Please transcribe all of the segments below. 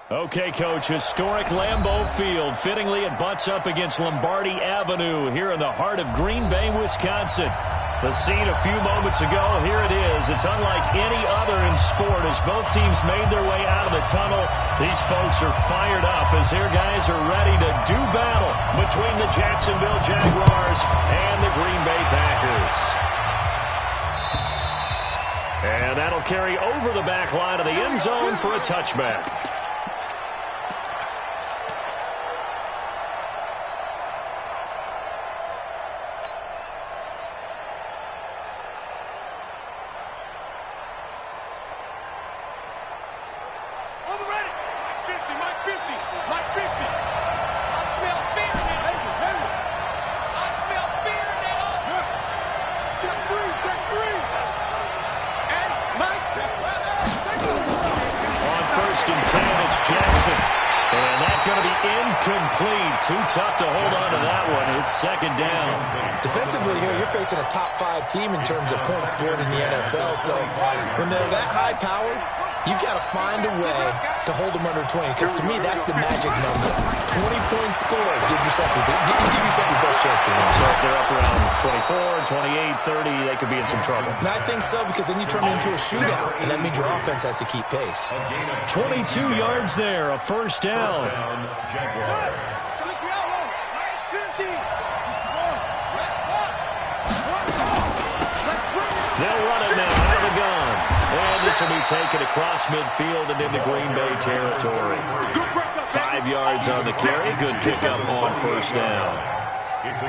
Okay, Coach, historic Lambeau Field. Fittingly, it butts up against Lombardi Avenue here in the heart of Green Bay, Wisconsin. The scene a few moments ago, here it is. It's unlike any other in sport as both teams made their way out of the tunnel. These folks are fired up as their guys are ready to do battle between the Jacksonville Jaguars and the Green Bay Packers. And that'll carry over the back line of the end zone for a touchback. Too tough to hold on to that one. It's second down. Defensively here, you're facing a top 5 team in terms of points scored in the NFL. So when they're that high powered, you've got to find a way to hold them under 20. Because to me, that's the magic number. 20 points scored gives yourself your best chance to win. So if they're up around 24, 28, 30, they could be in some trouble. But I think so, because then you turn it into a shootout, and that means your offense has to keep pace. 22 yards there, a first down. They'll run it now out of the gun. And this will be taken across midfield and into Green Bay territory. 5 yards on the carry. Good pickup on first down.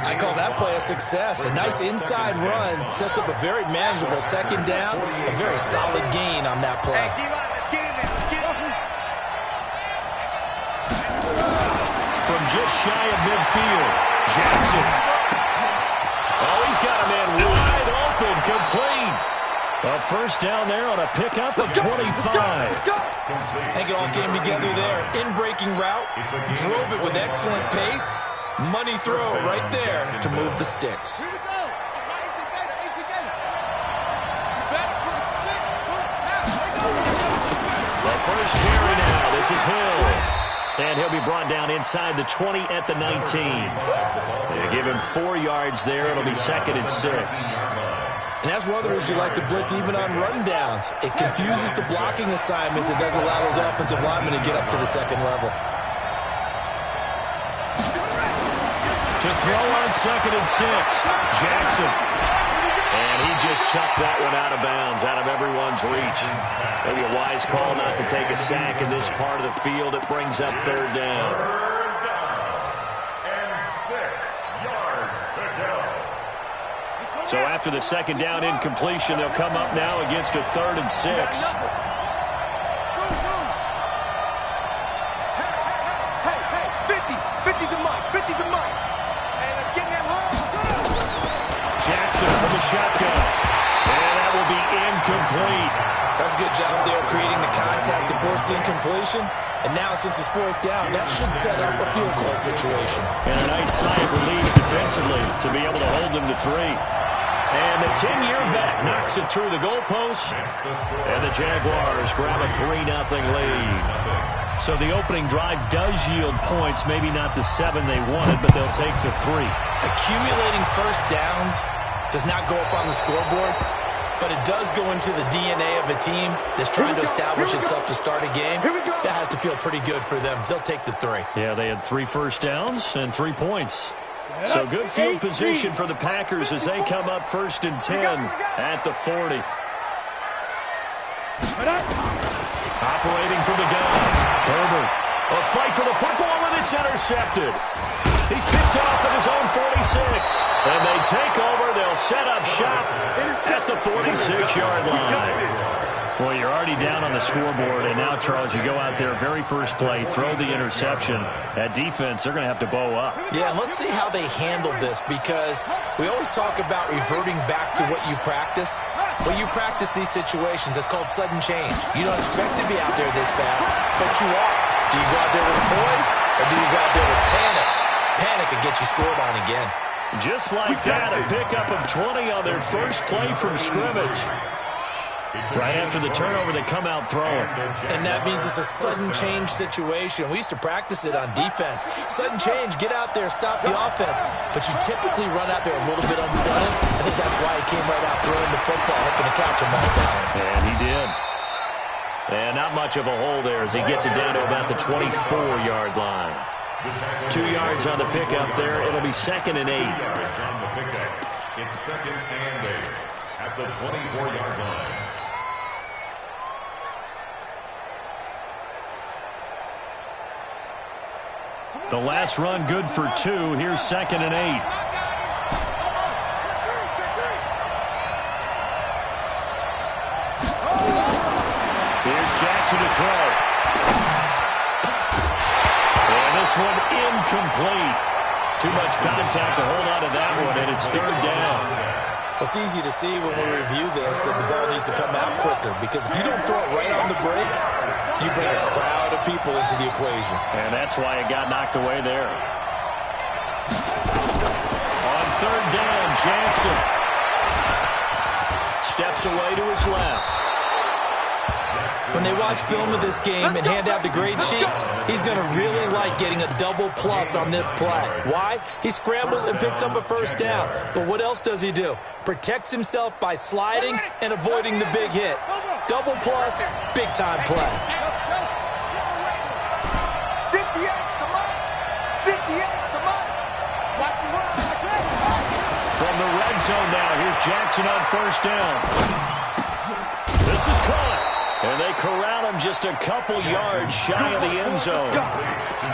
I call that play a success. A nice inside run sets up a very manageable second down. A very solid gain on that play. From just shy of midfield, Jackson. Oh, he's got a man wide open, complete. A first down there on a pickup of 25. I think it all came together there. In-breaking route, drove it with excellent pace. Money throw right there to move the sticks. The first carry now. This is Hill. And he'll be brought down inside the 20 at the 19. They give him 4 yards there. It'll be second and 6. And that's one of the reasons you like to blitz even on rundowns. It confuses the blocking assignments. It doesn't allow those offensive linemen to get up to the second level. To throw on second and 6, Jackson. And he just chucked that one out of bounds, out of everyone's reach. Maybe a wise call not to take a sack in this part of the field. It brings up third down. So after the second down incompletion, they'll come up now against a third and 6. Jackson from the shotgun. And that will be incomplete. That's a good job there creating the contact to force the incompletion. And now since it's fourth down, that should set up a field goal situation. And a nice sigh of relief defensively to be able to hold them to 3. And the 10-year vet knocks it through the goalpost. And the Jaguars grab a 3-0 lead. So the opening drive does yield points, maybe not the 7 they wanted, but they'll take the 3. Accumulating first downs does not go up on the scoreboard, but it does go into the DNA of a team that's trying to establish itself to start a game. That has to feel pretty good for them. They'll take the 3. Yeah, they had 3 first downs and 3 points. So good field position for the Packers as they come up first and 10 at the 40. Operating from the gun. Herbert. A fight for the football, and it's intercepted. He's picked off at his own 46. And they take over. They'll set up shop at the 46-yard line. Well, you're already down on the scoreboard, and now, Charles, you go out there, very first play, throw the interception. At defense, they're going to have to bow up. Yeah, and let's see how they handle this, because we always talk about reverting back to what you practice. Well, you practice these situations. It's called sudden change. You don't expect to be out there this fast, but you are. Do you go out there with poise, or do you go out there with panic? Panic and get you scored on again. Just like that, a pickup of 20 on their first play from scrimmage. Right after the turnover, they come out throwing. And that means it's a sudden change situation. We used to practice it on defense. Sudden change, get out there, stop the offense. But you typically run out there a little bit unsettled. I think that's why he came right out throwing the football, hoping to catch him off balance. And he did. And not much of a hole there as he gets it down to about the 24-yard line. 2 yards on the pickup there. It'll be 2nd and 8. It's 2nd and 8 at the 24-yard line. The last run good for 2. Here's 2nd and 8. Here's Jackson to throw. And this one incomplete. Too much contact to hold on to that one, and it's 3rd down. It's easy to see when we review this that the ball needs to come out quicker, because if you don't throw it right on the break, you bring a crowd of people into the equation. And that's why it got knocked away there. On 3rd down, Jackson steps away to his left. When they watch film of this game and hand out the grade sheets, he's going to really like getting a double plus on this play. Why? He scrambles and picks up a 1st down. But what else does he do? Protects himself by sliding and avoiding the big hit. Double plus, big-time play. 58, come on. 58, come on. Watch the run. From the red zone now, here's Jackson on 1st down. This is caught. And they corral him just a couple yards shy of the end zone.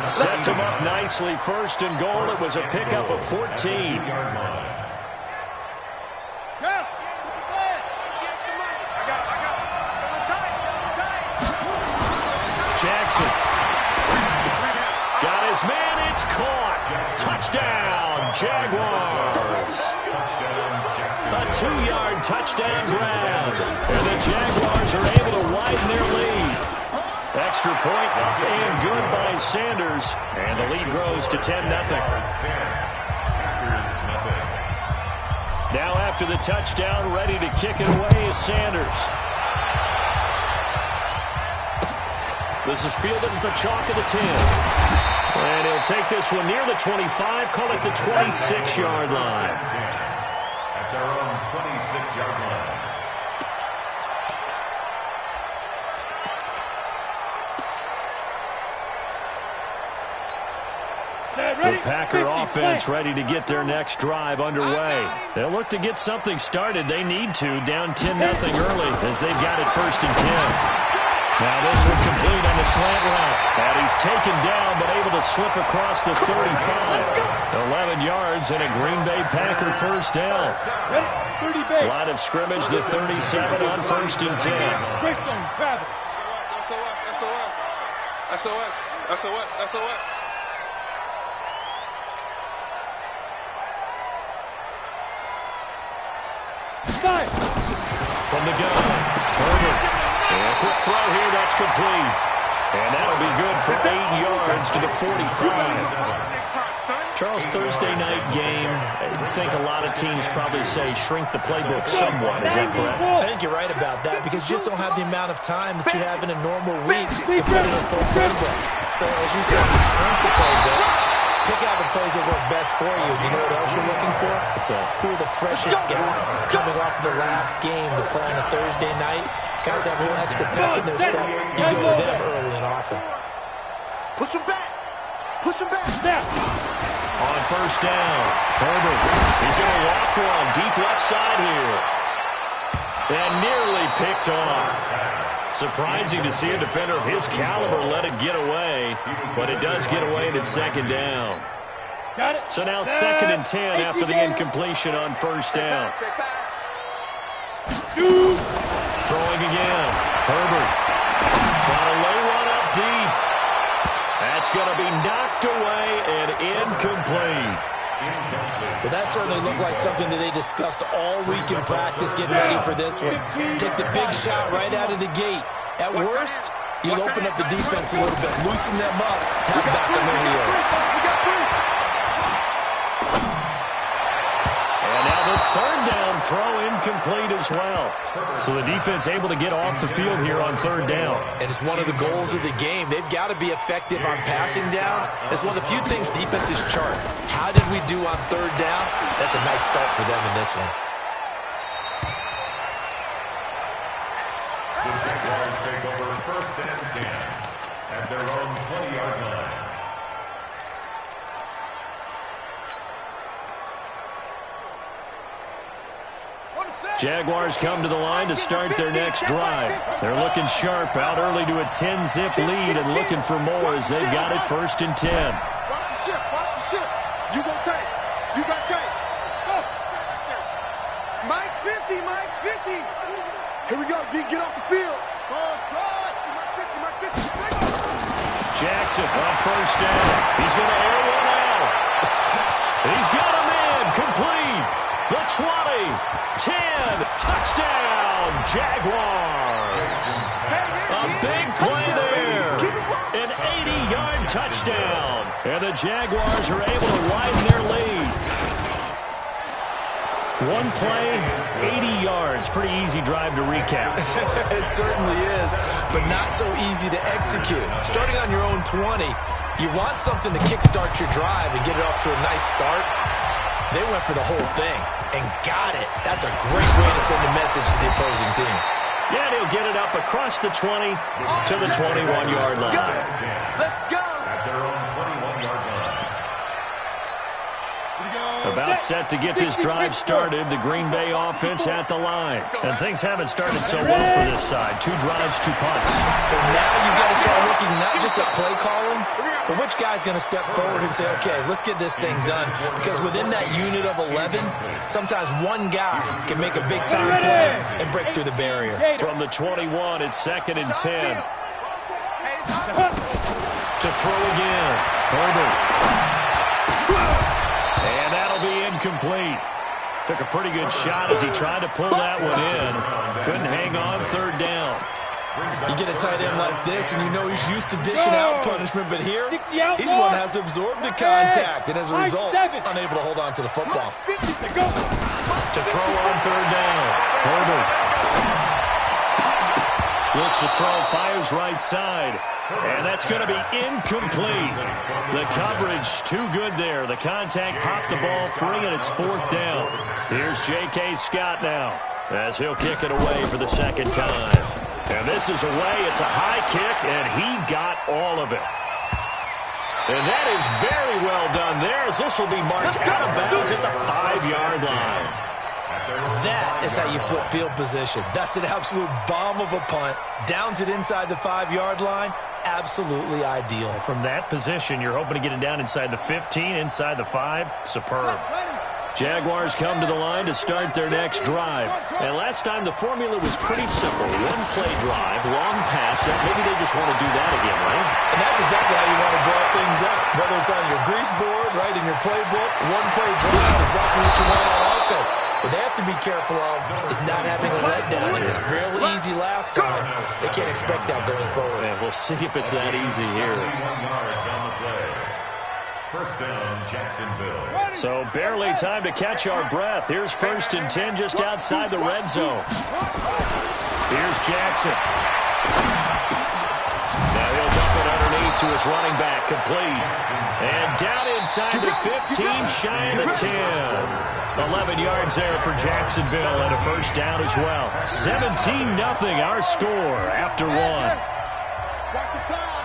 Sets him up nicely. 1st and goal. It was a pickup of 14. Jackson. Got his man. It's caught. Touchdown, Jaguars. A 2-yard touchdown grab. And the Jaguars are able to widen their lead. Extra point up and good by Sanders. And the lead grows to 10-0. Now after the touchdown, ready to kick it away is Sanders. This is fielded at the chalk of the 10. And he'll take this one near the 25, call it the 26-yard line. At their own 26-yard line. The Packer offense ready to get their next drive underway. They'll look to get something started. They need to, down 10-0 early as they've got it 1st and 10. Now this one complete on the slant route. And he's taken down but able to slip across the 35. 11 yards and a Green Bay Packer 1st down. Line of scrimmage, the 37 on 1st and 10. SOS. From the gun, Herbert. And a quick throw here, that's complete. And that'll be good for 8 yards to the 45. Charles, Thursday night game, I think a lot of teams probably say shrink the playbook somewhat. Is that correct? I think you're right about that, because you just don't have the amount of time that you have in a normal week to put in a full playbook. So as you said, you shrink the playbook, pick out the plays that work best for you. You know what else you're looking for? Who are the freshest guys coming off of the last game to play on a Thursday night? Guys have a little extra pep in their step. You go with them early and often. Push him back. Push him back. On 1st down, Herbert. He's going to walk one deep left side here. And nearly picked off. Surprising to see a defender of his caliber let it get away. But it does get away and it's 2nd down. So now 2nd and 10 after the incompletion on 1st down. Throwing again. Herbert trying to lay one up deep. That's going to be knocked away and incomplete. Well, that certainly looked like something that they discussed all week in practice getting ready for this one. Take the big shot right out of the gate. At worst, you'll open up the defense a little bit, loosen them up, have back on their heels. And now the 3rd down throw incomplete. incomplete as well. So the defense able to get off the field here on third down. And it's one of the goals of the game. They've got to be effective on passing downs. It's one of the few things defenses chart. How did we do on third down? That's a nice start for them in this one. The Jaguars take over 1st and 10 at their own 20-yard line. Jaguars come to the line to start their next drive. They're looking sharp, out early to a 10-zip lead and looking for more as they've got it 1st and 10. Watch the shift. Watch the shift. You go tight. You got tight. Go. Mike's 50. Mike's 50. Here we go, D. Get off the field. Oh, try. Mike's 50. Mike's 50. Jackson on 1st down. He's going to air one out. He's got a man complete. The 20, 10, touchdown, Jaguars. A big play there. An 80-yard touchdown. And the Jaguars are able to widen their lead. One play, 80 yards. Pretty easy drive to recap. It certainly is, but not so easy to execute. Starting on your own 20, you want something to kickstart your drive and get it off to a nice start. They went for the whole thing and got it. That's a great way to send a message to the opposing team. Yeah, they'll get it up across the 20 to the 21-yard line. Let's go. At their own 21-yard line. About set to get this drive started, the Green Bay offense at the line. And things haven't started so well for this side. 2 drives, 2 punts. So now you've got to start looking not just at play calling, but which guy's going to step forward and say, okay, let's get this thing done. Because within that unit of 11, sometimes one guy can make a big-time play and break through the barrier. From the 21, it's 2nd and 10. To throw again. Herbert. And that'll be incomplete. Took a pretty good shot as he tried to pull that one in. Couldn't hang on 3rd down. You get a tight end like this, and you know he's used to dishing out punishment, but here, he's one that has to absorb the contact, and as a result, unable to hold on to the football. To throw on 3rd down. Herbert. Looks to throw, fires right side. And that's going to be incomplete. The coverage too good there. The contact popped the ball free, and it's 4th down. Here's J.K. Scott now as he'll kick it away for the 2nd time. And this is away. It's a high kick, and he got all of it. And that is very well done there as this will be marked out of bounds at the 5-yard line. That is how you flip field position. That's an absolute bomb of a punt. Downs it inside the 5-yard line. Absolutely ideal. From that position, you're hoping to get it down inside the 15, inside the 5. Superb. Jaguars come to the line to start their next drive. And last time, the formula was pretty simple. 1-play drive, long pass. Maybe they just want to do that again, right? And that's exactly how you want to draw things up. Whether it's on your grease board, right, in your playbook, 1-play drive is exactly what you want on offense. What they have to be careful of is not having a letdown. It was real easy last time. They can't expect that going forward. And we'll see if it's that easy here. 21 yards on the play. 1st down, Jacksonville. So barely time to catch our breath. Here's 1st and 10 just outside the red zone. Here's Jackson. Now he'll dump it underneath to his running back, complete. And down inside the 15, shy of the 10. 11 yards there for Jacksonville and a 1st down as well. 17-0 our score after 1. Watch the pass.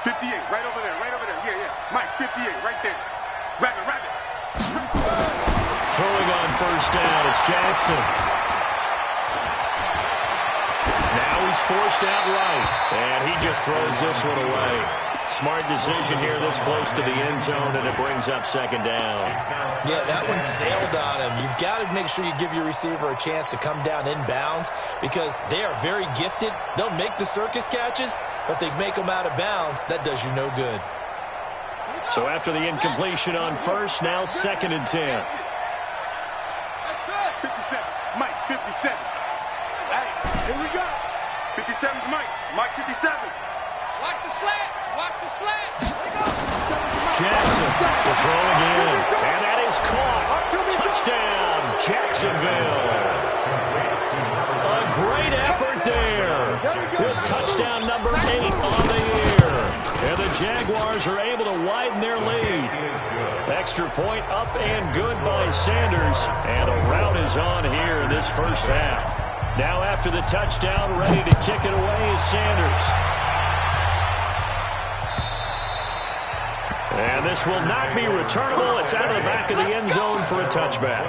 58, right over there, right over there. Yeah. Mike, 58, right there. Rabbit. Throwing on 1st down, it's Jackson. Now he's forced out right, and he just throws this one away. Smart decision here this close to the end zone, and it brings up 2nd down. Yeah, that one sailed on him. You've got to make sure you give your receiver a chance to come down inbounds because they are very gifted. They'll make the circus catches, but they make them out of bounds. That does you no good. So after the incompletion on 1st, now 2nd and 10. That's it. 57. Mike, 57. Hey, here we go. 57 to Mike. Mike, 57. Watch the slants. Watch the slants. Jackson to throw again. And that is caught. Jacksonville. A great effort there. With touchdown number 8 on the year. And the Jaguars are able to widen their lead. Extra point up and good by Sanders. And a rout is on here in this first half. Now after the touchdown, ready to kick it away is Sanders. And this will not be returnable. It's out of the back of the end zone for a touchback.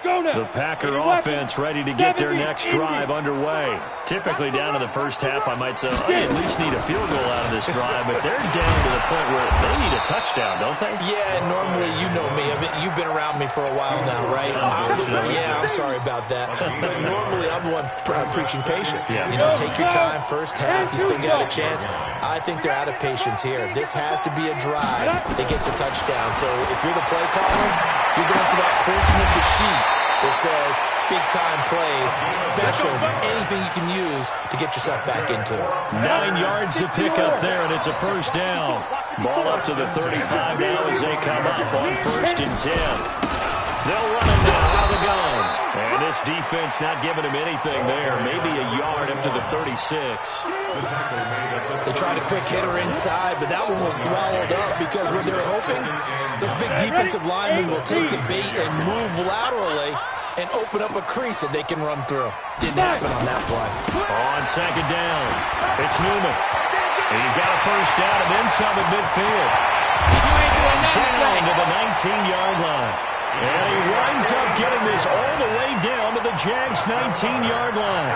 The Packer offense ready to get their next drive underway. Typically down to the first half, I might say, oh, they at least need a field goal out of this drive, but they're down to the point where they need a touchdown, don't they? Yeah, normally, you know me. I mean, you've been around me for a while now, right? I'm sorry about that. But normally, I'm the one preaching patience. Yeah. You know, take your time, first half, you still got a chance. I think they're out of patience here. This has to be a drive that gets a touchdown. So if you're the play caller, you're going to that portion of the sheet that says big-time plays, specials, anything you can use to get yourself back into it. 9 yards to pick up there, and it's a first down. Ball up to the 35 now as they come up on 1st and 10. They'll run it now out of the gun. And this defense not giving him anything there. Maybe a yard up to the 36. They tried a quick hitter inside, but that one was swallowed up because what they're hoping, those big defensive linemen will take the bait and move laterally and open up a crease that they can run through. Didn't happen on that play. On 2nd down, it's Newman. He's got a first down and then some at midfield. Down to the 19-yard line. And he winds up getting this all the way down to the Jags' 19-yard line.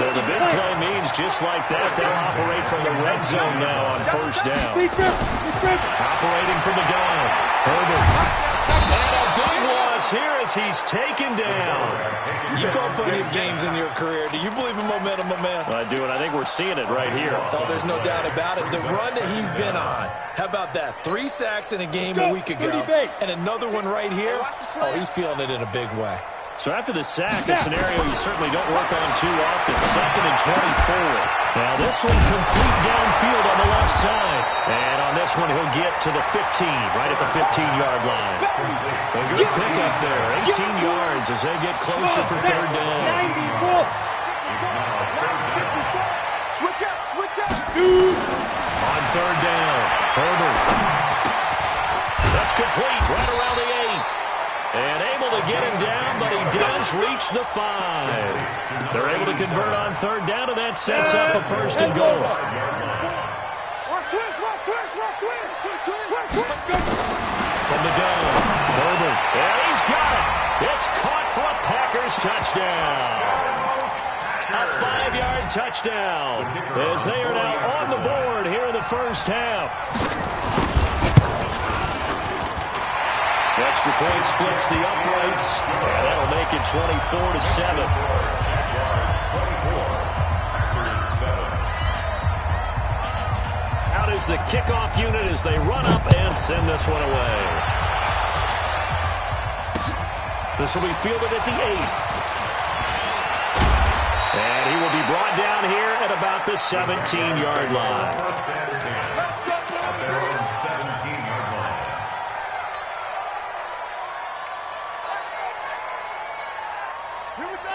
So the big play means just like that, they'll operate from the red zone now on 1st down. Operating from the gun, Herbert. And a big loss here as he's taken down. You called plenty of games in your career. Do you believe in momentum, my man? I do, and I think we're seeing it right here. Oh, there's no doubt about it. The run that he's been on. How about that? 3 sacks in a game a week ago. And another one right here. Oh, he's feeling it in a big way. So after the sack, a scenario you certainly don't work on too often. 2nd and 24. Now this one complete downfield on the left side. And on this one, he'll get to the 15, right at the 15-yard line. A good pickup there, 18 yards as they get closer for 3rd down. Switch up, switch up. On 3rd down, Herbert. That's complete, right around the 8. And able to get him down, but he does reach the 5. They're able to convert on 3rd down, and that sets up a 1st and goal. From the gun, Herbert, and he's got it. It's caught for a Packers touchdown. A 5-yard touchdown as they are now on the board here in the first half. Extra point splits the uprights, and that'll make it 24-7. Out is the kickoff unit as they run up and send this one away. This will be fielded at the 8. And he will be brought down here at about the 17-yard line.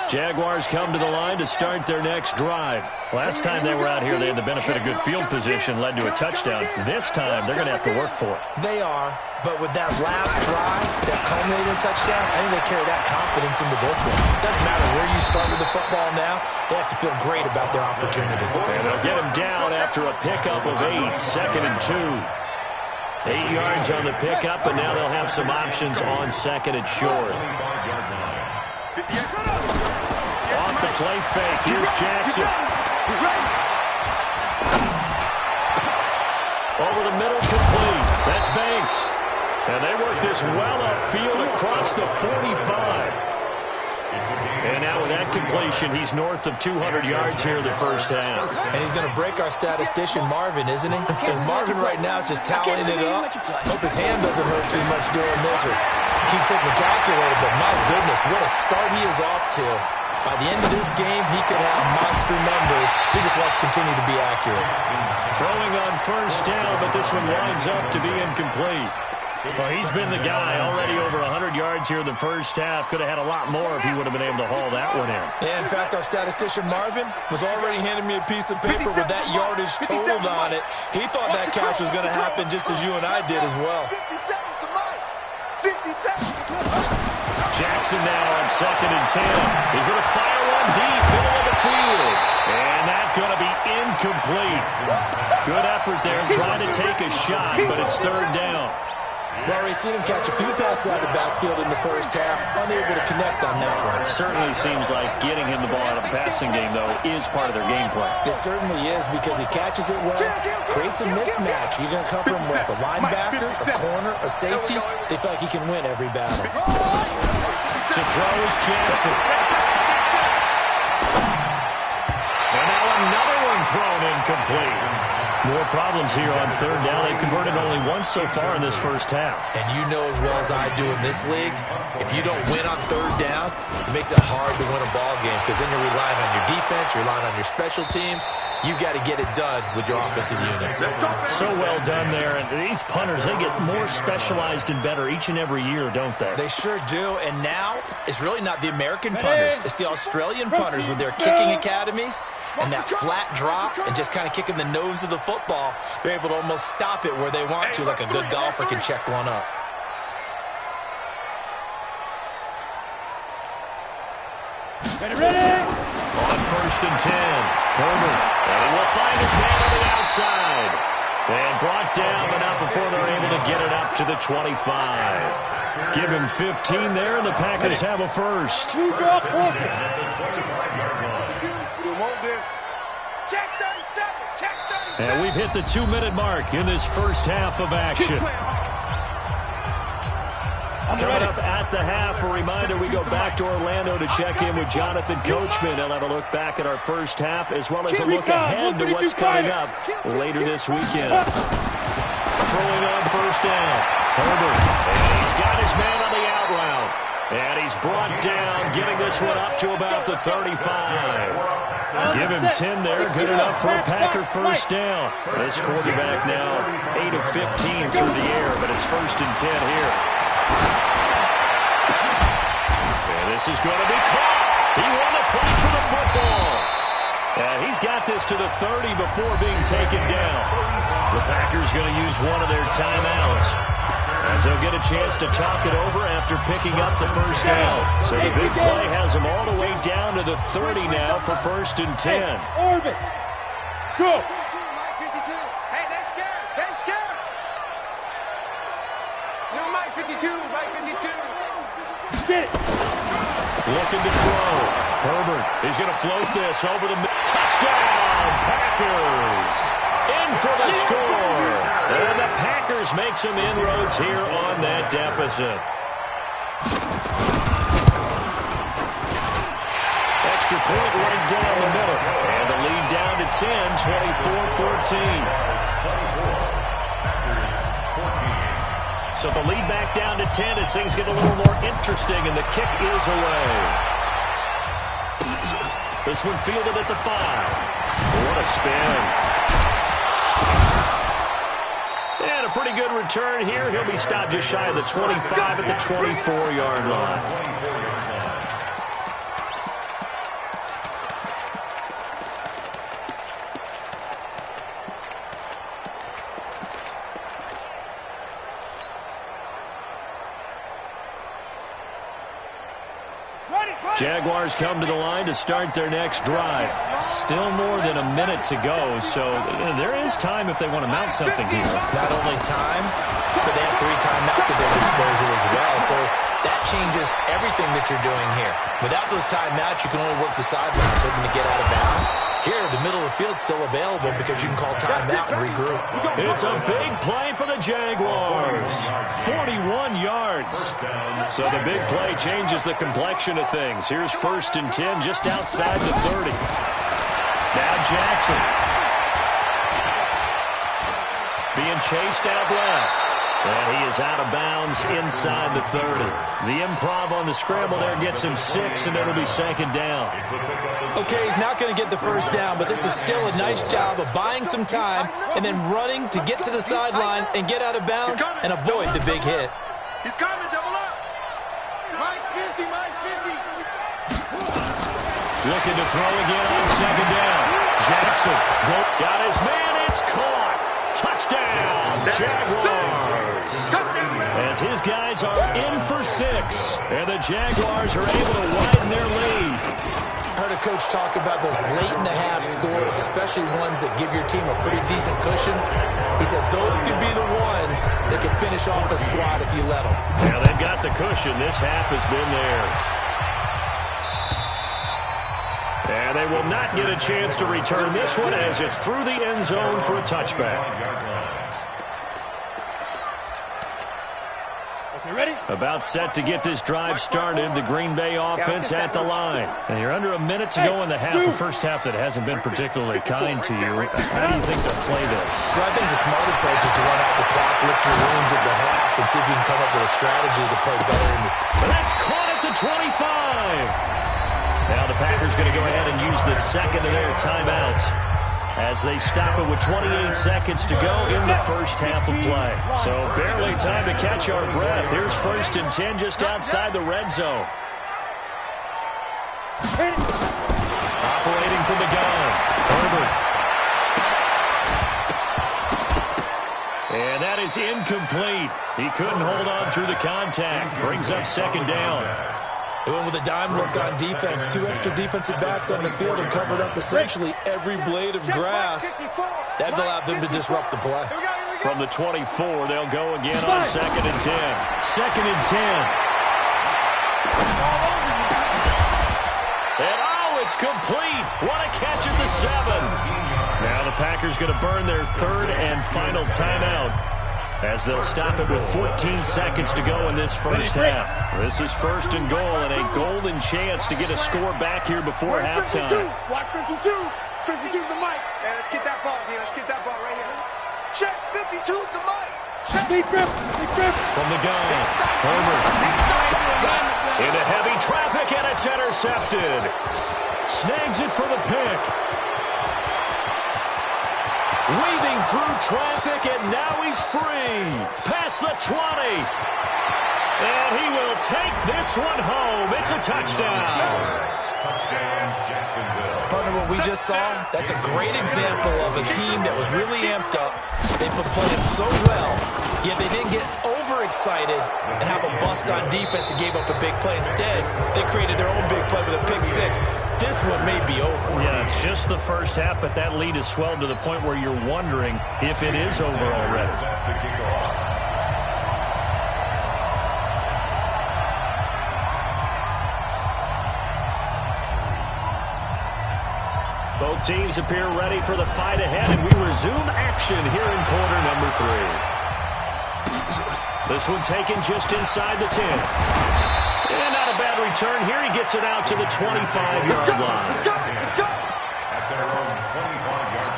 Jaguars come to the line to start their next drive. Last time they were out here, they had the benefit of good field position, led to a touchdown. This time, they're going to have to work for it. They are, but with that last drive, that culminating touchdown, I think they carry that confidence into this one. It doesn't matter where you start with the football now, they have to feel great about their opportunity. And they'll get him down after a pickup of 8, 2nd and 2. 8 yards on the pickup, and now they'll have some options on 2nd and short. Off the play fake, here's Jackson. Over the middle, complete. That's Banks. And they work this well upfield across the 45. And now with that completion, he's north of 200 yards here in the first half. And he's going to break our statistician, Marvin, isn't he? And Marvin right now is just tallying it up. Hope his hand doesn't hurt too much doing this or keeps hitting the calculator. But my goodness, what a start he is off to. By the end of this game, he could have monster numbers. He just wants to continue to be accurate. Throwing on first down, but this one winds up to be incomplete. Well, he's been the guy already over 100 yards here in the first half. Could have had a lot more if he would have been able to haul that one in. Yeah, in fact, our statistician Marvin was already handing me a piece of paper with that yardage totaled on it. He thought that catch was going to happen just as you and I did as well. 50 seconds. Jackson now on 2nd and 10. He's going to fire one deep, middle of the field. And that's going to be incomplete. Good effort there trying to take a shot, but it's 3rd down. We've already seen him catch a few passes out of the backfield in the first half, unable to connect on that one. Certainly seems like getting him the ball out of the passing game, though, is part of their game plan. It certainly is because he catches it well, creates a mismatch. You're going to cover him with a linebacker, a corner, a safety. They feel like he can win every battle. To throw is Jackson. And now another one thrown incomplete. More problems here on 3rd down. They've converted only once so far in this first half. And you know as well as I do in this league, if you don't win on 3rd down, it makes it hard to win a ball game because then you're relying on your defense, you're relying on your special teams. You've got to get it done with your offensive unit. So well done there. And these punters, they get more specialized and better each and every year, don't they? They sure do. And now it's really not the American punters. It's the Australian punters with their kicking academies and that flat drop and just kind of kicking the nose of the football. They're able to almost stop it where they want to, like a good golfer can check one up. Ready? On 1st and 10, Herbert, and he will find his man on the outside. And brought down, but not before they're able to get it up to the 25. Give him 15 there, and the Packers have a first. We want this. Check 37. Check 37. And we've hit the 2-minute mark in this first half of action. Coming up at the half, a reminder, we go back to Orlando to check in with Jonathan Coachman. He'll have a look back at our first half as well as a look ahead to what's coming up later this weekend. Throwing on first down, Herbert. And he's got his man on the out route. And he's brought down, getting this one up to about the 35. Give him 10 there, good enough for a Packer first down. This quarterback now 8 of 15 through the air, but it's 1st and 10 here. And this is going to be caught. He won the fight for the football. And he's got this to the 30 before being taken down. The Packers going to use one of their timeouts, as they'll get a chance to talk it over after picking up the first down. So the big play has them all the way down to the 30 now for 1st and 10. Orbit. Go. Hey, they're scared. They're scared. No, Mike 52. Mike 52. Get it. Looking to throw. Herbert is going to float this over the touchdown. Packers in for the score. And the Packers make some inroads here on that deficit. Extra point right down the middle. And the lead down to 10, 24-14. So the lead back down to 10 as things get a little more interesting, and the kick is away. This one fielded at the 5. What a spin. And a pretty good return here. He'll be stopped just shy of the 25 at the 24-yard line. Jaguars come to the line to start their next drive. Still more than a minute to go, so there is time if they want to mount something here. Not only time, but they have 3 timeouts at their disposal as well, so that changes everything that you're doing here. Without those timeouts, you can only work the sidelines, hoping to get out of bounds. Here, the middle of the field's still available because you can call timeout and regroup. It's a big play for the Jaguars. 41 yards. So the big play changes the complexion of things. Here's 1st and 10 just outside the 30. Now Jackson. Being chased out left. And he is out of bounds inside the 30. The improv on the scramble there gets him 6, and it'll be second down. Okay, he's not going to get the first down, but this is still a nice job of buying some time and then running to get to the sideline and get out of bounds and avoid the big hit. He's coming, double up. Mike's 50, Mike's 50. Looking to throw again on second down. Jackson got his man. It's caught. Touchdown, Jaguars. As his guys are in for 6, and the Jaguars are able to widen their lead. I heard a coach talk about those late-in-the-half scores, especially ones that give your team a pretty decent cushion. He said those could be the ones that can finish off a squad if you let them. Yeah, they've got the cushion. This half has been theirs. And they will not get a chance to return this one as it's through the end zone for a touchback. Ready? About set to get this drive started, the Green Bay offense at the line. And you're under a minute to go in the half, the first half that hasn't been particularly kind to you. How do you think they'll play this? Well, I think the smart approach is to run out the clock, lick your wounds at the half, and see if you can come up with a strategy to play better in the... But that's caught at the 25. Now the Packers going to go ahead and use the second of their timeouts as they stop it with 28 seconds to go in the first half of play. So barely time to catch our breath. Here's 1st and 10 just outside the red zone. Operating from the gun, Herbert. And that is incomplete. He couldn't hold on through the contact. Brings up second down. They went with a dime look on defense. 2 extra defensive backs on the field and covered up essentially every blade of grass. That allowed them to disrupt the play. From the 24, they'll go again on 2nd and 10. 2nd and 10. And oh, it's complete. What a catch at the 7. Now the Packers going to burn their 3rd and final timeout, as they'll stop it with 14 seconds to go in this first half. This is 1st and goal and a golden chance to get a score back here before halftime. 52. Watch 52. 52's the mic. Hey, let's get that ball here. Let's get that ball right here. Check 52's the mic. Check. From the gun, Herbert. Into heavy traffic, and it's intercepted. Snags it for the pick. Weaving through traffic, and now he's free. Past the 20. And he will take this one home. It's a touchdown. Touchdown, Jacksonville. Partner, what we just saw, that's a great example of a team that was really amped up. They've been playing so well, yet they didn't get overexcited and have a bust on defense and gave up a big play. Instead, they created their own big play with a pick 6. This one may be over. Yeah, it's just the first half, but that lead has swelled to the point where you're wondering if it is over already. Both teams appear ready for the fight ahead, and we resume action here in quarter number 3. This one taken just inside the 10. And not a bad return here. He gets it out to the 25-yard line. At their own 25-yard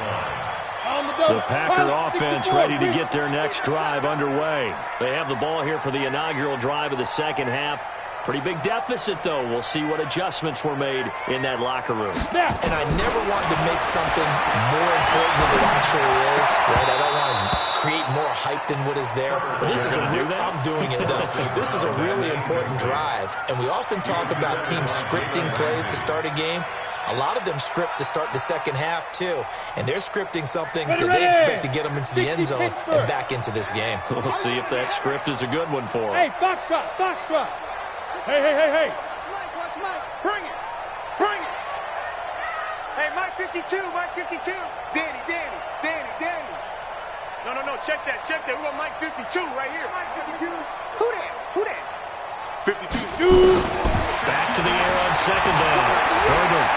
line. The Packer offense ready to get their next drive underway. They have the ball here for the inaugural drive of the second half. Pretty big deficit, though. We'll see what adjustments were made in that locker room. And I never wanted to make something more important than it actually is. Right? I don't want to create more hype than what is there. But this is I'm doing it, though. This is a really important drive. And we often talk about teams scripting plays to start a game. A lot of them script to start the second half, too. And they're scripting something that they expect to get them into the end zone and back into this game. We'll see if that script is a good one for them. Hey, foxtrot, foxtrot. Hey. Watch Mike. Bring it. Hey, Mike 52, Mike 52. Danny. No, check that. We got Mike 52 right here. Mike 52. Who that? 52. Back to the air on second down. Herbert.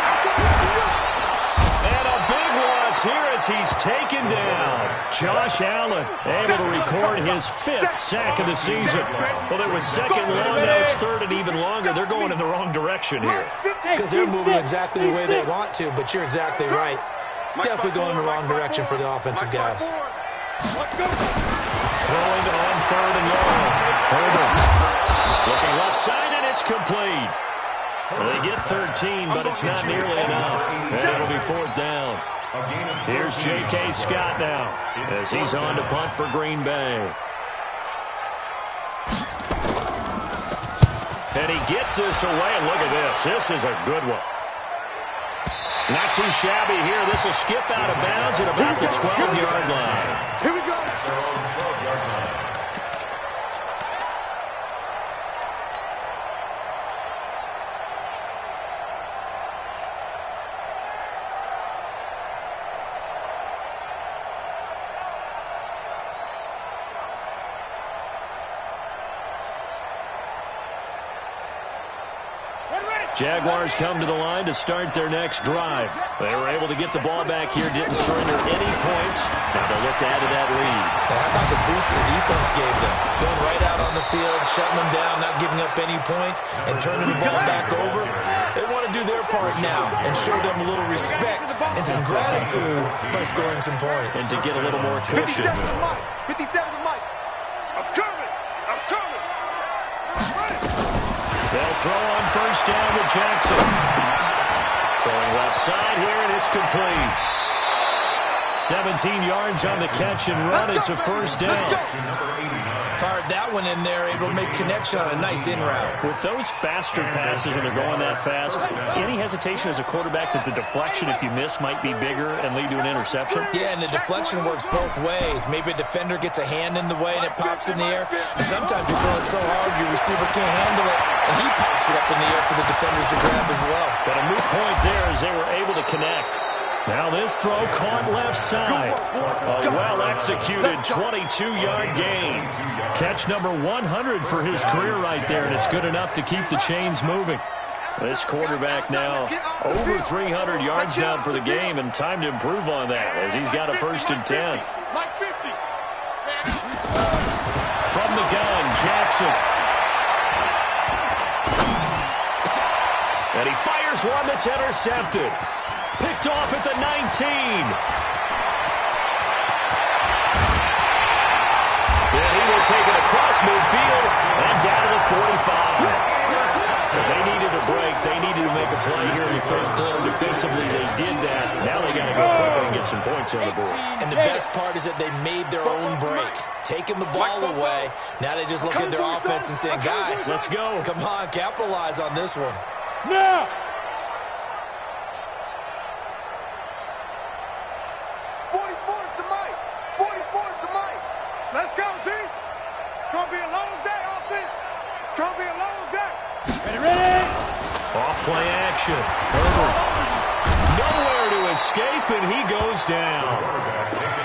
And a big loss here as he's taken down. Josh Allen able to record his 5th sack of the season. Well, there was second long, now it's third and even longer. They're going in the wrong direction here. Because they're moving exactly the way they want to, but you're exactly right. Definitely going in the wrong direction for the offensive guys. Let's go. Throwing on 3rd and long. Herbert looking left side, and it's complete. They get 13, but it's not nearly enough. And it'll be 4th down. Here's J.K. Scott now as he's on to punt for Green Bay. And he gets this away, and look at this. This is a good one. Not too shabby here. This will skip out of bounds at about the 12-yard line. Here we go. Jaguars come to the line to start their next drive. They were able to get the ball back here, didn't surrender any points. Now they'll look to add to that lead. How about the boost the defense gave them? Going right out on the field, shutting them down, not giving up any points, and turning the ball back over. They want to do their part now and show them a little respect and some gratitude by scoring some points. And to get a little more cushion. 57 to Mike. 57 to Mike. I'm coming. I'm coming. They'll throw on 1st down to Jackson. Throwing left side here, and it's complete. 17 yards on the catch and run. It's a 1st down. Fired that one in there, able to make connection on a nice in route. With those faster passes when they're going that fast, any hesitation as a quarterback that the deflection, if you miss, might be bigger and lead to an interception? Yeah, and the deflection works both ways. Maybe a defender gets a hand in the way and it pops in the air. And sometimes you're throwing so hard your receiver can't handle it, and he pops it up in the air for the defenders to grab as well. But a moot point there as they were able to connect. Now this throw caught left side. A well-executed 22-yard gain. Catch number 100 for his career right there, and it's good enough to keep the chains moving. This quarterback now over 300 yards now for the game, and time to improve on that as he's got a 1st and 10. From the gun, Jackson. And he fires one that's intercepted. Picked off at the 19. And he will take it across midfield and down to the 45. But they needed a break. They needed to make a play here in the 3rd quarter. Defensively, they did that. Now they got to go quickly and get some points on the board. And the best part is that they made their own break, taking the ball away. Now they just look at their offense and saying, guys, let's go. Come on, capitalize on this one. Now. 44's the Mike. 44's the Mike. Let's go, D. It's going to be a long day, offense. It's going to be a long day. Ready? Off-play action. Herbert. Nowhere to escape, and he goes down.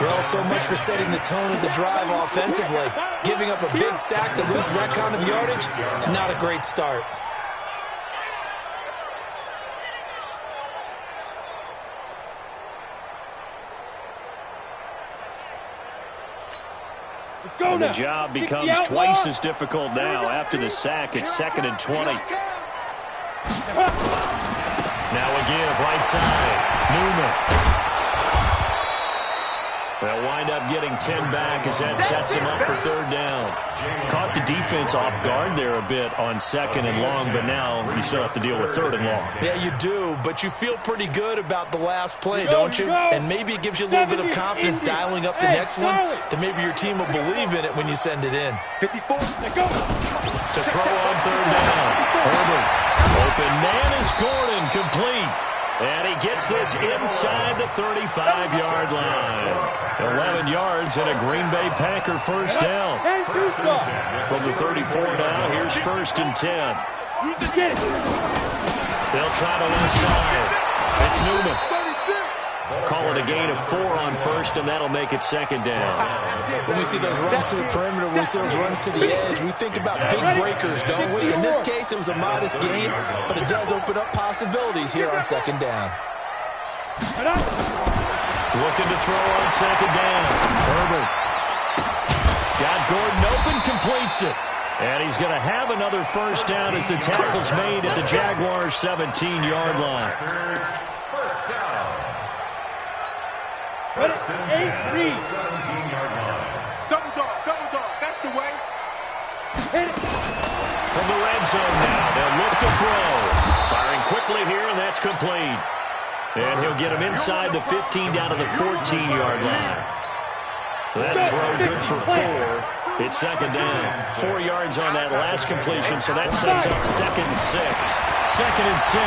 Well, so much for setting the tone of the drive offensively. Giving up a big sack that loses that kind of yardage, not a great start. And the job becomes twice as difficult now. After the sack, it's 2nd and 20. Now a give, right side. Newman. They'll wind up getting 10 back as that sets him up for 3rd down. Caught the defense off guard there a bit on 2nd and long, but now you still have to deal with 3rd and long. Yeah, you do, but you feel pretty good about the last play, don't you? And maybe it gives you a little bit of confidence dialing up the next one, that maybe your team will believe in it when you send it in. 54, let's go. To throw on 3rd down. Herbert. Open man is Gordon, complete. And he gets this inside the 35-yard line. 11 yards and a Green Bay Packer 1st down. From the 34 now, here's 1st and 10. They'll try the left side. It's Newman. Call it a gain of 4 on 1st, and that'll make it 2nd down. When we see those runs to the perimeter, when we see those runs to the edge, we think about big breakers, don't we? In this case, it was a modest gain, but it does open up possibilities here on 2nd down. Looking to throw on 2nd down. Herbert. Got Gordon open, completes it. And he's going to have another 1st down as the tackle's made at the Jaguars' 17-yard line. First down. First and 10, 17-yard line. Double dog. From the red zone now, they'll look to throw. Firing quickly here, and that's complete. And he'll get him inside the 15 down to the 14-yard line. That throw good for 4. It's second down. 4 yards on that last completion, so that sets up 2nd and 6. 2nd and 6.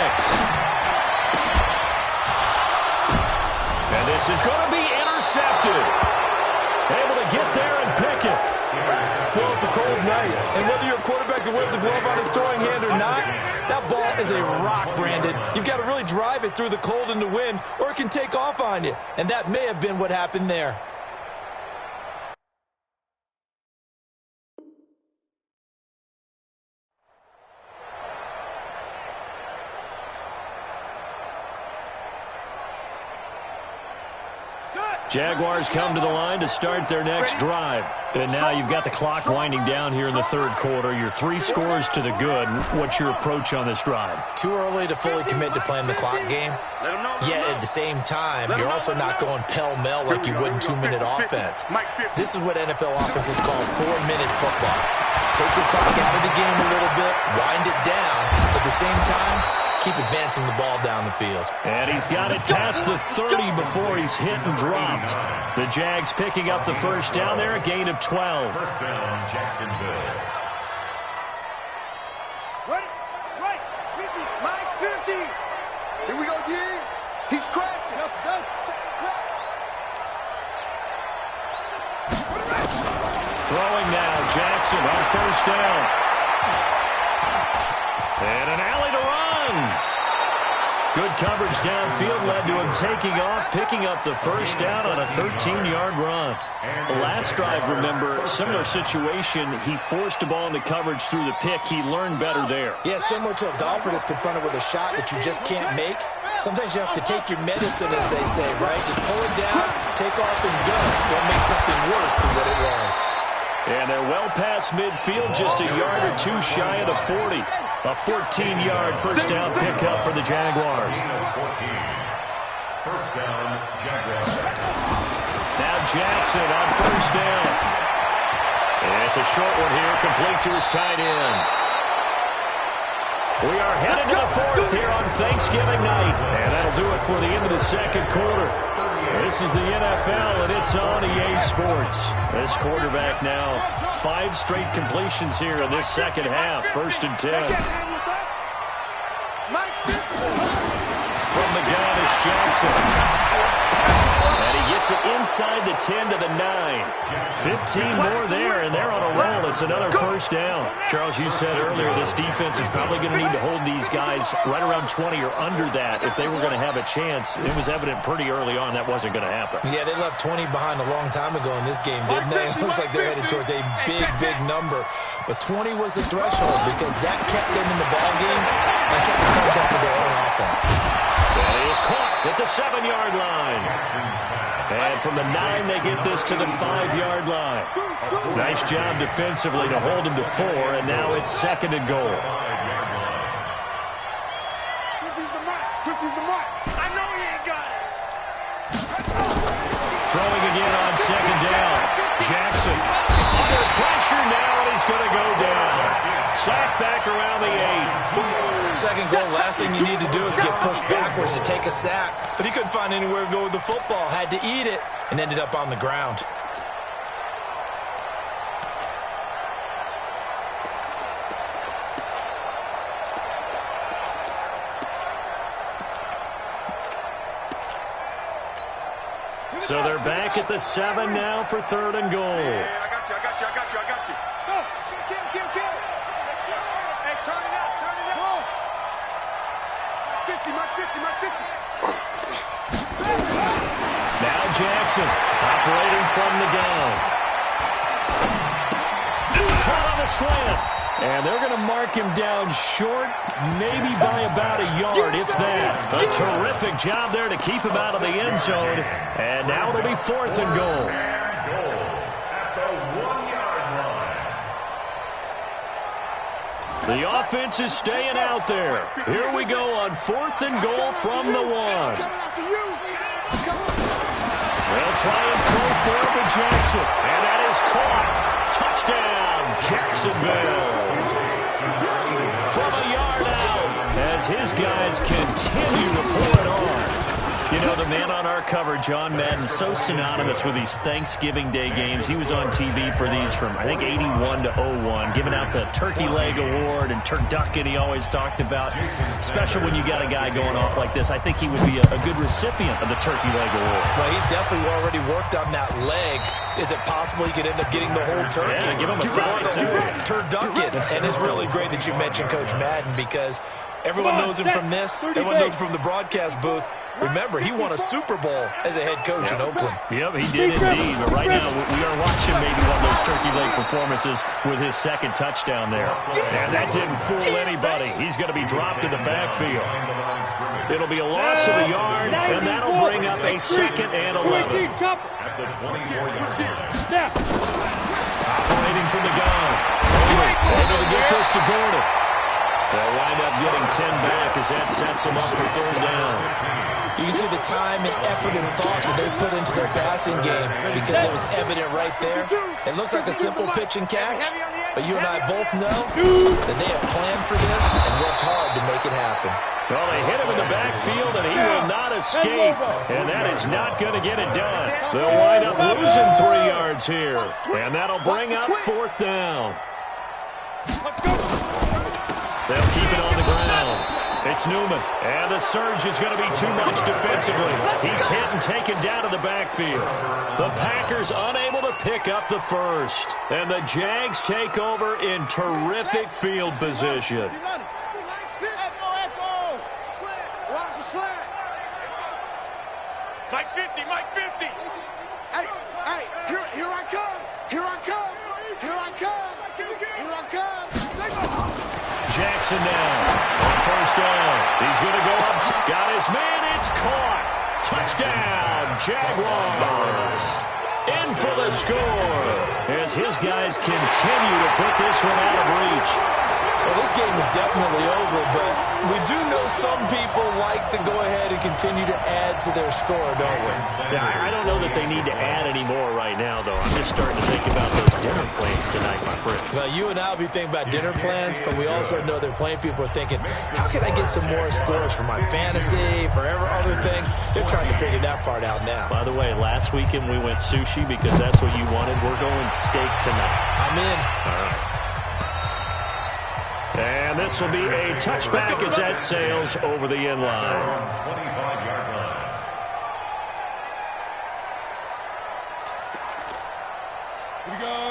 And this is going to be intercepted. Able to get there and pick it. Well, it's a cold night, and whether you're a quarterback that wears a glove on his throwing hand or not, that ball is a rock, Brandon. You've got to really drive it through the cold and the wind, or it can take off on you. And that may have been what happened there. Jaguars come to the line to start their next drive. And now you've got the clock winding down here in the third quarter. Your 3 scores to the good. What's your approach on this drive? Too early to fully commit to playing the clock game. Yet at the same time, you're also not going pell-mell like you would in 2-minute offense. This is what NFL offenses call 4-minute football. Take the clock out of the game a little bit, wind it down, but at the same time, keep advancing the ball down the field. And he's got it past the 30 before he's hit and dropped. The Jags picking up the first down there, a gain of 12. First down, Jacksonville. Ready? Right. 50. Mike 50. Here we go, D. He's crashing. Throwing now, Jackson on first down. And an alley to run. Good coverage downfield led to him taking off, picking up the first down on a 13-yard run. The last drive, remember, similar situation. He forced the ball into coverage through the pick. He learned better there. Yeah, similar to if Dolphins is confronted with a shot that you just can't make. Sometimes you have to take your medicine, as they say, right? Just pull it down, take off, and go. Don't make something worse than what it was. And they're well past midfield, just a yard or 2 shy of the 40. A 14-yard first down pickup for the Jaguars. 14. First down, Jaguars. Now Jackson on first down. And it's a short one here, complete to his tight end. We are headed to the 4th here on Thanksgiving night. And that'll do it for the end of the second quarter. This is the NFL, and it's on EA Sports. This quarterback now, 5 straight completions here in this second half. 1st and 10. From the gun, it's Jackson. And he gets it inside the 10 to the 9. 15 more there, and they're on a roll. It's another first down. Charles, you said earlier this defense is probably going to need to hold these guys right around 20 or under that if they were going to have a chance. It was evident pretty early on that wasn't going to happen. Yeah, they left 20 behind a long time ago in this game, didn't they? It looks like they're headed towards a big, big number. But 20 was the threshold because that kept them in the ball game and kept the pressure off of their own offense. That is caught at the 7-yard line. And from the 9, they get this to the 5-yard line. Nice job defensively to hold him to 4, and now it's 2nd and goal. 50's the mark. 50's the mark. I know he ain't got it. Throwing again on 2nd down. Jackson under pressure now, and he's going to go down. Sack back around the 8. 2nd goal, last thing you need to do is get pushed backwards to take a sack. But he couldn't find anywhere to go with the football. Had to eat it and ended up on the ground. So they're back at the 7 now for 3rd and goal. Yeah, I got you. Go. Kill. Hey, turn it out. Go. 50, my 50. Now Jackson operating from the gun. Caught on the slant. And they're going to mark him down short, maybe by about a yard, if that. A terrific job there to keep him out of the end zone. And now it'll be 4th and goal. The offense is staying out there. Here we go on 4th and goal from the 1. They'll try and throw for the Jackson. And that is caught. Touchdown, Jacksonville. From a yard out, as his guys continue to pour it on. You know, the man on our cover, John Madden, so synonymous with these Thanksgiving Day games. He was on TV for these from, I think, 81 to 01, giving out the Turkey Leg Award and turducken he always talked about. Special when you got a guy going off like this. I think he would be a good recipient of the Turkey Leg Award. Well, he's definitely already worked on that leg. Is it possible he could end up getting the whole turkey? Yeah, give him a turducken. And it's really great that you mentioned Coach Madden, because everyone knows him from this. Everyone knows him from the broadcast booth. Remember, he won a Super Bowl as a head coach in Oakland. Yep, he did indeed. But right now, we are watching maybe one of those turkey leg performances with his second touchdown there. And that didn't fool anybody. He's going to be dropped in the backfield. It'll be a loss of a yard, and that'll bring up a 2nd and 11. At the 24-yard line. Operating from the gun. Able to get this to Gordon. They'll wind up getting 10 back as that sets them up for 3rd down. You can see the time and effort and thought that they put into their passing game, because it was evident right there. It looks like a simple pitch and catch, but you and I both know that they have planned for this and worked hard to make it happen. Well, they hit him in the backfield, and he will not escape, and that is not going to get it done. They'll wind up losing 3 yards here, and that'll bring up 4th down. They'll keep it on the ground. It's Newman, and the surge is going to be too much defensively. He's hit and taken down to the backfield. The Packers unable to pick up the first, and the Jags take over in terrific field position. Mike 50, Mike 50. Hey, here I come. Here I come. Here I come. Here I come. Jackson down on 1st down. He's going to go up. Got his man. It's caught. Touchdown, Jaguars. In for the score as his guys continue to put this one out of reach. Well, this game is definitely over, but we do know some people like to go ahead and continue to add to their score, don't we? Yeah, I don't know that they need to add any more right now, though. I'm just starting to think about those dinner plans tonight, my friend. Well, you and I will be thinking about dinner plans, but we also know their playing people are thinking, how can I get some more scores for my fantasy, for other things? They're trying to figure that part out now. By the way, last weekend we went sushi because that's what you wanted. We're going steak tonight. I'm in. All right. And this will be a touchback as that sails over the end line. 25-yard line.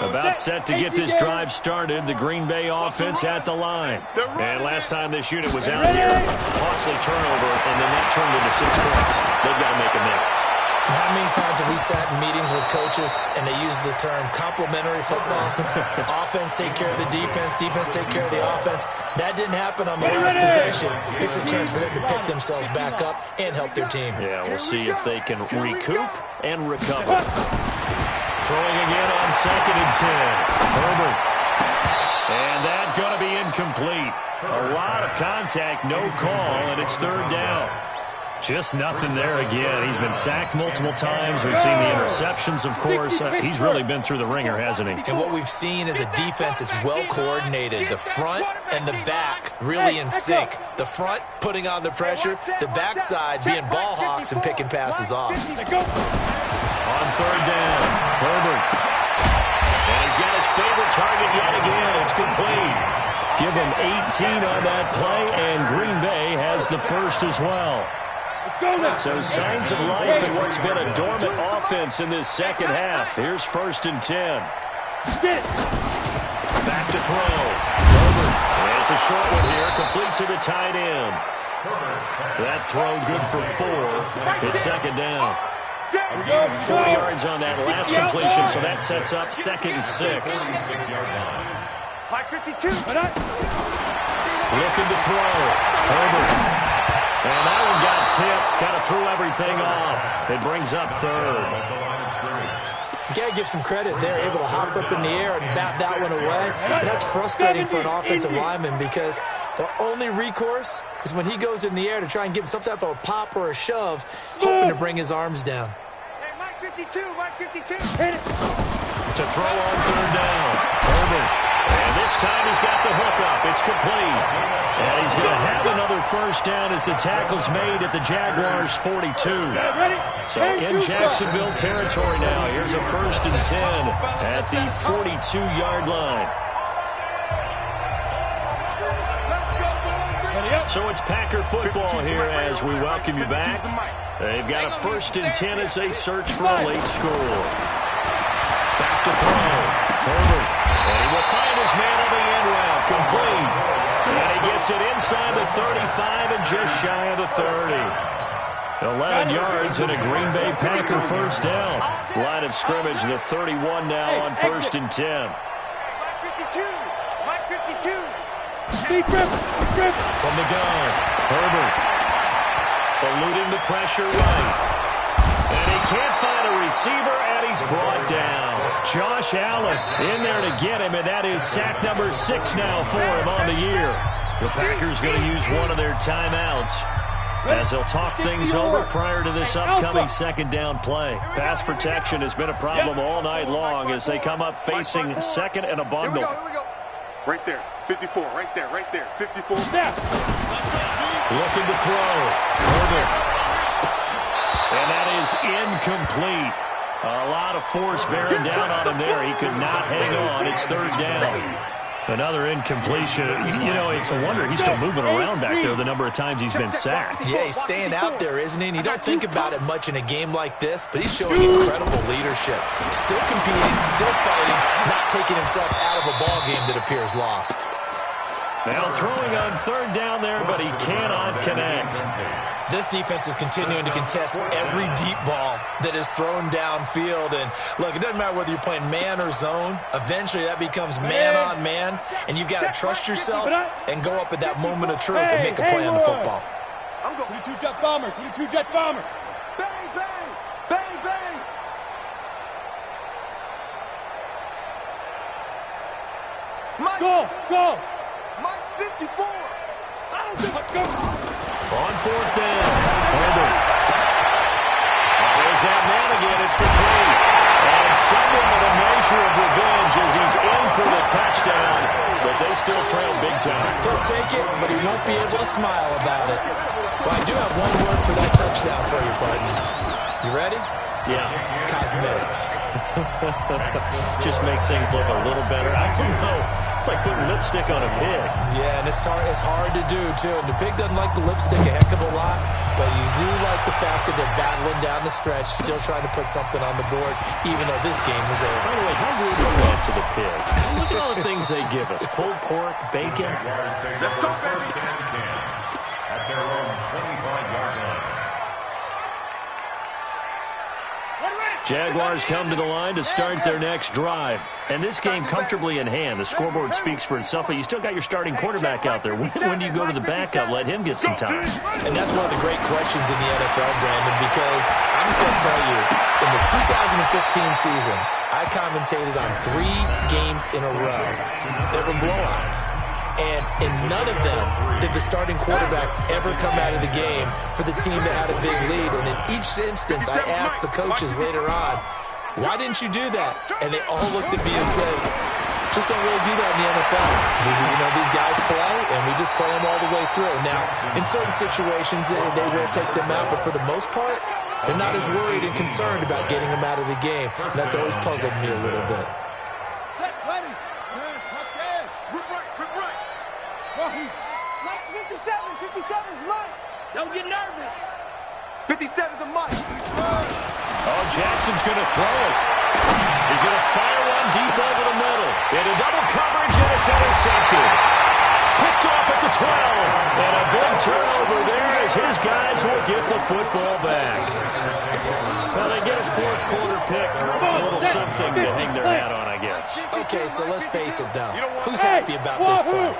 About set to get this drive started, the Green Bay offense at the line. And last time this unit was out here, costly turnover, and then that turned into 6 points. They've got to make amends. And how many times have we sat in meetings with coaches and they use the term complementary football? Offense take care of the defense, defense take care of the offense. That didn't happen on the last possession. This is a chance for them to pick themselves back up and help their team. Yeah, we'll see if they can recoup and recover. Throwing again on 2nd and 10. Herbert. And that's going to be incomplete. A lot of contact, no call, and it's 3rd down. Just nothing there again. He's been sacked multiple times. We've seen the interceptions, of course. He's really been through the ringer, hasn't he? And what we've seen is a defense that's well coordinated. The front and the back really in sync. The front putting on the pressure. The backside being ball hawks and picking passes off. On 3rd down, Herbert. And he's got his favorite target yet again. It's complete. Give him 18 on that play, and Green Bay has the first as well. So signs of life in what's been a dormant offense in this second half. Here's 1st and 10. Back to throw. Herbert. And it's a short one here, complete to the tight end. That throw good for 4. It's 2nd down. 4 yards on that last completion, so that sets up 2nd and 6. 6-yard line. 552. Looking to throw. Herbert. And that one got tipped. Kind of threw everything off. It brings up 3rd. You got to give some credit. They're able to hop up in the air and bat that one away. And that's frustrating for an offensive lineman because the only recourse is when he goes in the air to try and give him some type of a pop or a shove, hoping to bring his arms down. Hey, Mike, Mike 52, Mike 52. To throw on third down. Herbert. And this time he's got the hook up. It's complete. And he's going to have another first down as the tackle's made at the Jaguars' 42. So in Jacksonville territory now. Here's a 1st and 10 at the 42-yard line. So it's Packer football here as we welcome you back. They've got a 1st and 10 as they search for a late score. Back to throw. Herbert. And he will find his man on the end route. Complete. And he gets it inside the 35 and just shy of the 30. 11 yards and a Green Bay Packer first down. Line of scrimmage, the 31 now on 1st and 10. Mike 52, Mike 52. From the gun, Herbert. Eluding the pressure right. And he can't find a receiver, and he's brought down. Josh Allen in there to get him, and that is sack number 6 now for him on the year. The Packers going to use one of their timeouts as they'll talk things over prior to this upcoming 2nd down play. Pass protection has been a problem all night long as they come up facing 2nd and a bundle. Here we go. Right there. 54. Right there. 54. Looking to throw. Herbert. And that is incomplete. A lot of force bearing down on him there. He could not hang on. It's 3rd down. Another incompletion. You know, it's a wonder he's still moving around back there the number of times he's been sacked. Yeah, he's staying out there, isn't he? And you don't think about it much in a game like this, but he's showing incredible leadership. Still competing, still fighting, not taking himself out of a ball game that appears lost. Now throwing on 3rd down there, but he cannot connect. This defense is continuing to contest every deep ball that is thrown downfield. And, look, it doesn't matter whether you're playing man or zone. Eventually that becomes man on man, and you've got to trust yourself and go up at that moment of truth and make a play on the football. I'm going. 22 jet bomber, 22 jet bomber. Bang, bang, bang, bang. Mike, Go. Mike 54. I don't think. On 4th down, Herbert. There's that man again. It's complete. And someone with a measure of revenge as he's in for the touchdown, but they still trail big time. He'll take it, but he won't be able to smile about it. Well, I do have one word for that touchdown for you, partner. You ready? Yeah. Cosmetics. Just makes things look a little better. I don't know. It's like putting lipstick on a pig. Yeah, and it's hard to do, too. And the pig doesn't like the lipstick a heck of a lot, but you do like the fact that they're battling down the stretch, still trying to put something on the board, even though this game is over. By the way, how rude is that to the pig? Look at all the things they give us. Pulled pork, bacon. Let's go, baby. At their own 25-yard line. Jaguars come to the line to start their next drive. And this game comfortably in hand. The scoreboard speaks for itself, but you still got your starting quarterback out there. When do you go to the backup? Let him get some time. And that's one of the great questions in the NFL, Brandon, because I'm just going to tell you, in the 2015 season, I commentated on 3 games in a row. They were blowouts. And in none of them did the starting quarterback ever come out of the game for the team that had a big lead. And in each instance, I asked the coaches later on, why didn't you do that? And they all looked at me and said, just don't really do that in the NFL. You know, these guys play, and we just play them all the way through. Now, in certain situations, they will take them out, but for the most part, they're not as worried and concerned about getting them out of the game. And that's always puzzled me a little bit. Mike's 57, 57's Mike. Don't get nervous. 57's the Mike. Oh, Jackson's going to throw it. He's going to fire one deep over the middle. Into double coverage, and it's intercepted. Picked off at the 12. And a big turnover there as his guys will get the football back. Well, they get a 4th quarter pick. A little something to hang their hat on, I guess. Okay, so let's face it, though. Who's happy about this play?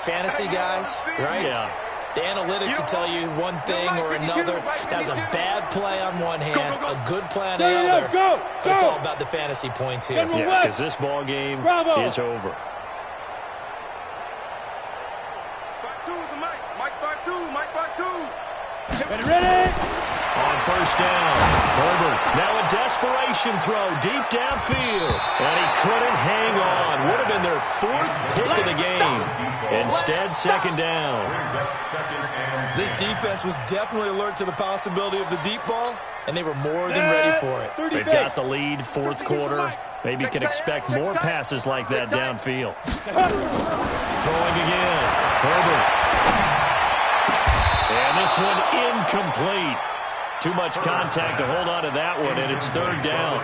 Fantasy guys, right? Yeah. The analytics will tell you one thing or another. That was a bad play on one hand, a good play on the other. But it's all about the fantasy points here. Yeah, because this ball game is over. 5-2 is the Mike. Mike 5-2. Mike 5-2. Ready? On first down. Herbert, now a desperation throw deep downfield. And he couldn't hang on. Would have been their fourth pick of the game. Instead, second down. This defense was definitely alert to the possibility of the deep ball, and they were more than ready for it. They've got the lead, fourth quarter. Maybe can expect more passes like that downfield. Throwing again. Herbert. And this one incomplete. Too much contact to hold on to that one, and it's third down.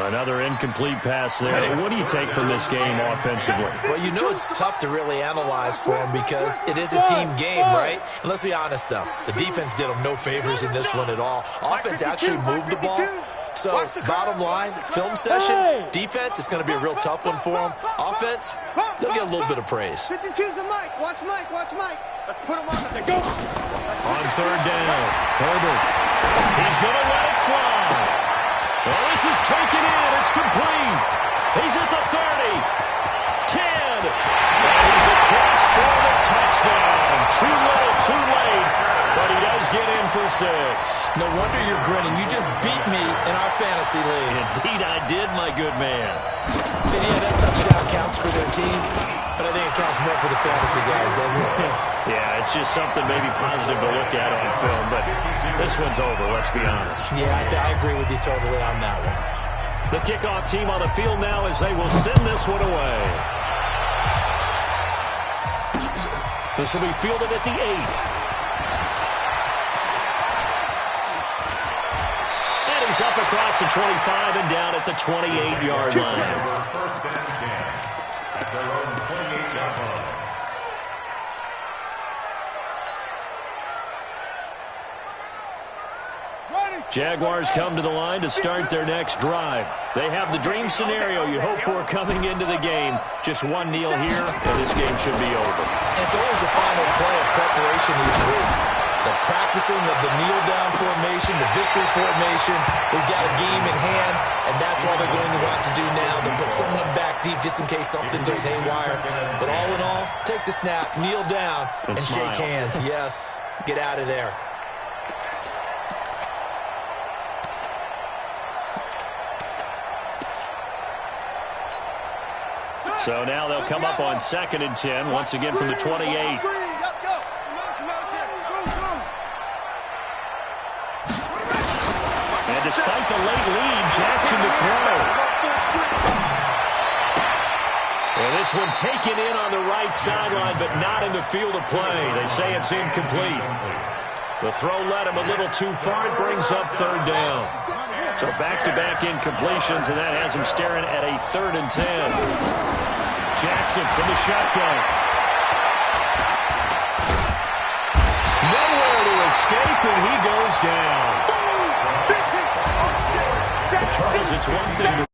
Another incomplete pass there. What do you take from this game offensively? Well, you know it's tough to really analyze for them because it is a team game, right? And let's be honest, though. The defense did them no favors in this one at all. Offense actually moved the ball. So, bottom line, film session, defense, it's going to be a real tough one for them. Offense, they'll get a little bit of praise. 52's the Mike. Watch Mike. Watch Mike. Let's put him on. Let's go. On third down, Herbert. He's going to let it fly. Well, this is taken in. It's complete. He's at the 30. 10. And he's across for the touchdown. Too little, too late. But he does get in for 6. No wonder you're grinning. You just beat me in our fantasy league. Indeed I did, my good man. And yeah, that touchdown counts for their team, but I think it counts more for the fantasy guys, doesn't it? Yeah, it's just something maybe positive to look at on film, but this one's over, let's be honest. Yeah, I agree with you totally on that one. The kickoff team on the field now as they will send this one away. This will be fielded at the 8. He's up across the 25 and down at the 28-yard line. First down chance at their own 28-yard line. Jaguars come to the line to start their next drive. They have the dream scenario you hope for coming into the game. Just one kneel here, and this game should be over. It's always the final play of preparation each week. The practicing of the kneel-down formation, the victory formation. We've got a game in hand, and that's all they're going to want to do now. They'll put someone back deep just in case something goes haywire. But all in all, take the snap, kneel down, and shake hands. Yes, get out of there. So now they'll come up on 2nd and 10, once again from the 28. And despite the late lead, Jackson to throw. And this one taken in on the right sideline, but not in the field of play. They say it's incomplete. The throw led him a little too far. It brings up third down. So back-to-back incompletions, and that has him staring at a 3rd and 10. Jackson from the shotgun. Nowhere to escape, and he goes down. Charles, it's one thing to